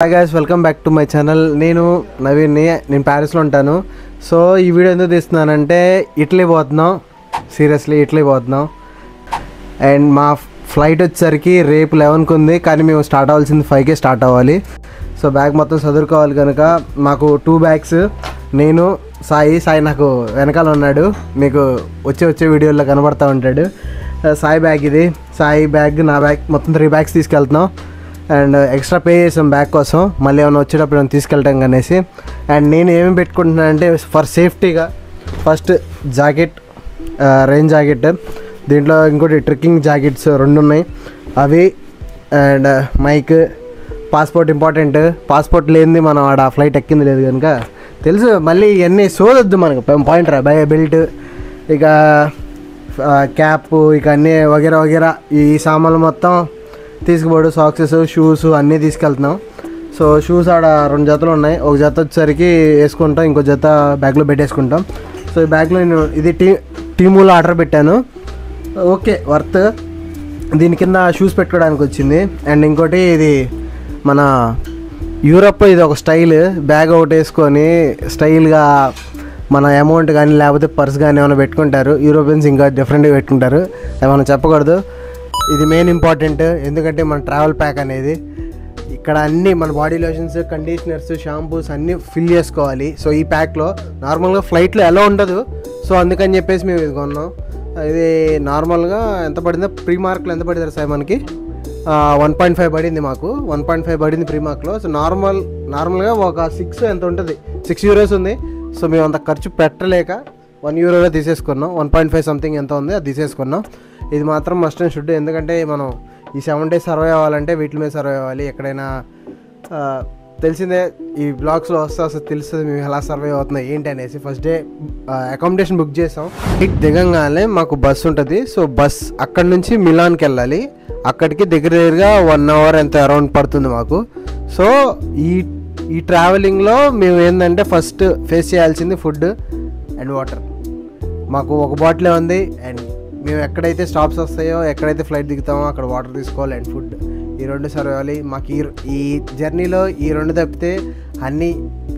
Hi guys, welcome back to my channel. నేను నవీన్ని, నేను ప్యారిస్లో ఉంటాను. సో ఈ వీడియో ఎందుకు తీస్తున్నానంటే ఇటలీ పోతున్నాం. సీరియస్లీ ఇటలీ పోతున్నాం. అండ్ మా ఫ్లైట్ వచ్చేసరికి రేపు 11కి ఉంది, కానీ మేము స్టార్ట్ అవ్వాల్సింది 5కే స్టార్ట్ అవ్వాలి. సో బ్యాగ్ మొత్తం చదువుకోవాలి కనుక మాకు 2 బ్యాగ్స్, నేను సాయి నాకు వెనకాల ఉన్నాడు, మీకు వచ్చే వీడియోలో కనబడతా ఉంటాడు. సాయి బ్యాగ్ ఇది, సాయి బ్యాగ్, నా బ్యాగ్, మొత్తం 3 బ్యాగ్స్ తీసుకెళ్తున్నాం. అండ్ ఎక్స్ట్రా పే చేసాం బ్యాగ్ కోసం, మళ్ళీ ఏమైనా వచ్చేటప్పుడు ఏమైనా తీసుకెళ్ళటం అనేసి. అండ్ నేను ఏమేమి పెట్టుకుంటున్నానంటే ఫర్ సేఫ్టీగా ఫస్ట్ జాకెట్, రెయిన్ జాకెట్, దీంట్లో ఇంకోటి ట్రెక్కింగ్ జాకెట్స్ 2 ఉన్నాయి అవి. And mic, passport important, passport లేనిది మనం ఆడ ఫ్లైట్ ఎక్కింది లేదు కనుక తెలుసు. మళ్ళీ ఇవన్నీ సోదొద్దు మనకు, పాయింట్ రా బెల్ట్, ఇక క్యాప్, ఇక అన్నీ వగేరా ఈ సామాన్లు మొత్తం తీసుకుపోడు. సాక్సెస్, షూస్ అన్నీ తీసుకెళ్తున్నాం. సో షూస్ ఆడ 2 జతలు ఉన్నాయి, ఒక జత వచ్చేసరికి వేసుకుంటాం, ఇంకో జత బ్యాగ్లో పెట్టేసుకుంటాం. సో ఈ బ్యాగ్లో నేను ఇది టీమూలో ఆర్డర్ పెట్టాను. Okay, worth. దీని కింద షూస్ పెట్టుకోవడానికి వచ్చింది. అండ్ ఇంకోటి ఇది మన యూరప్, ఇది ఒక స్టైల్, బ్యాగ్ ఒకటి వేసుకొని స్టైల్గా మన అమౌంట్ కానీ లేకపోతే పర్స్ కానీ ఏమైనా పెట్టుకుంటారు. యూరోపియన్స్ ఇంకా డిఫరెంట్గా పెట్టుకుంటారు, అది మనం చెప్పకూడదు. ఇది మెయిన్ ఇంపార్టెంట్, ఎందుకంటే మన ట్రావెల్ ప్యాక్ అనేది ఇక్కడ అన్నీ మన బాడీ లోషన్స్, కండిషనర్స్, షాంపూస్ అన్నీ ఫిల్ చేసుకోవాలి. సో ఈ ప్యాక్లో నార్మల్గా ఫ్లైట్లో ఎలా ఉండదు, సో అందుకని చెప్పేసి మేము ఇది కొన్నాం. ఇది నార్మల్గా ఎంత పడిందో, ప్రీ మార్క్లో ఎంత పడింది సార్ మనకి? 1.5 పడింది మాకు, 1.5 పడింది ప్రీ మార్క్లో. సో నార్మల్గా ఒక 6 ఎంత ఉంటుంది, 6 యూరోస్ ఉంది. సో మేము అంత ఖర్చు పెట్టలేక 1 యూరోలో తీసేసుకున్నాం. 1.5 సంథింగ్ ఎంత ఉంది అది తీసేసుకున్నాం. ఇది మాత్రం మస్ట్ అండ్ షుడ్, ఎందుకంటే మనం ఈ 7 days సర్వైవ్ అవ్వాలంటే వీటి మీద సర్వైవ్ అవ్వాలి. ఎక్కడైనా తెలిసిందే, ఈ బ్లాగ్స్లో వస్తే తెలుస్తుంది మేము ఎలా సర్వైవ్ అవుతున్నాయి ఏంటి అనేసి. ఫస్ట్ డే అకామిడేషన్ బుక్ చేసాం. ఇటు దిగంగానే మాకు బస్సు ఉంటుంది. సో బస్ అక్కడి నుంచి మిలాన్కి వెళ్ళాలి. అక్కడికి దగ్గరగా 1 hour ఎంత అరౌండ్ పడుతుంది మాకు. సో ఈ ట్రావెలింగ్లో మేము ఏంటంటే ఫస్ట్ ఫేస్ చేయాల్సింది ఫుడ్ అండ్ వాటర్. మాకు ఒక బాటిలే ఉంది. అండ్ మేము ఎక్కడైతే స్టాప్స్ వస్తాయో, ఎక్కడైతే ఫ్లైట్ దిగుతామో అక్కడ వాటర్ తీసుకోవాలి అండ్ ఫుడ్, ఈ 2 సర్వ్ అవ్వాలి. మాకు ఈ జర్నీలో ఈ 2 తప్పితే అన్నీ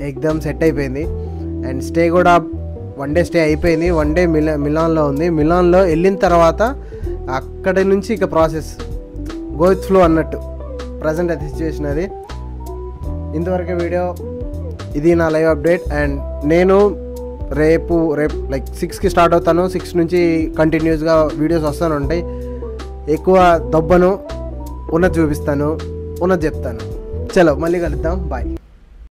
ఎగ్జామ్ సెట్ అయిపోయింది. అండ్ స్టే కూడా 1 day స్టే అయిపోయింది. 1 day మిలాన్లో ఉంది. మిలాన్లో వెళ్ళిన తర్వాత అక్కడి నుంచి ఇక ప్రాసెస్ గో విత్ ఫ్లో అన్నట్టు ప్రజెంట్ అది సిచ్యువేషన్. అది ఇంతవరకు వీడియో, ఇది నా లైవ్ అప్డేట్. అండ్ నేను రేపు లైక్ 6కి స్టార్ట్ అవుతాను. 6 నుంచి కంటిన్యూస్గా వీడియోస్ వస్తూనే ఉంటాయి. ఎక్కువ దబ్బను, ఉన్నది చూపిస్తాను, ఉన్నది చెప్తాను. చలో మళ్ళీ కలుద్దాం, బాయ్.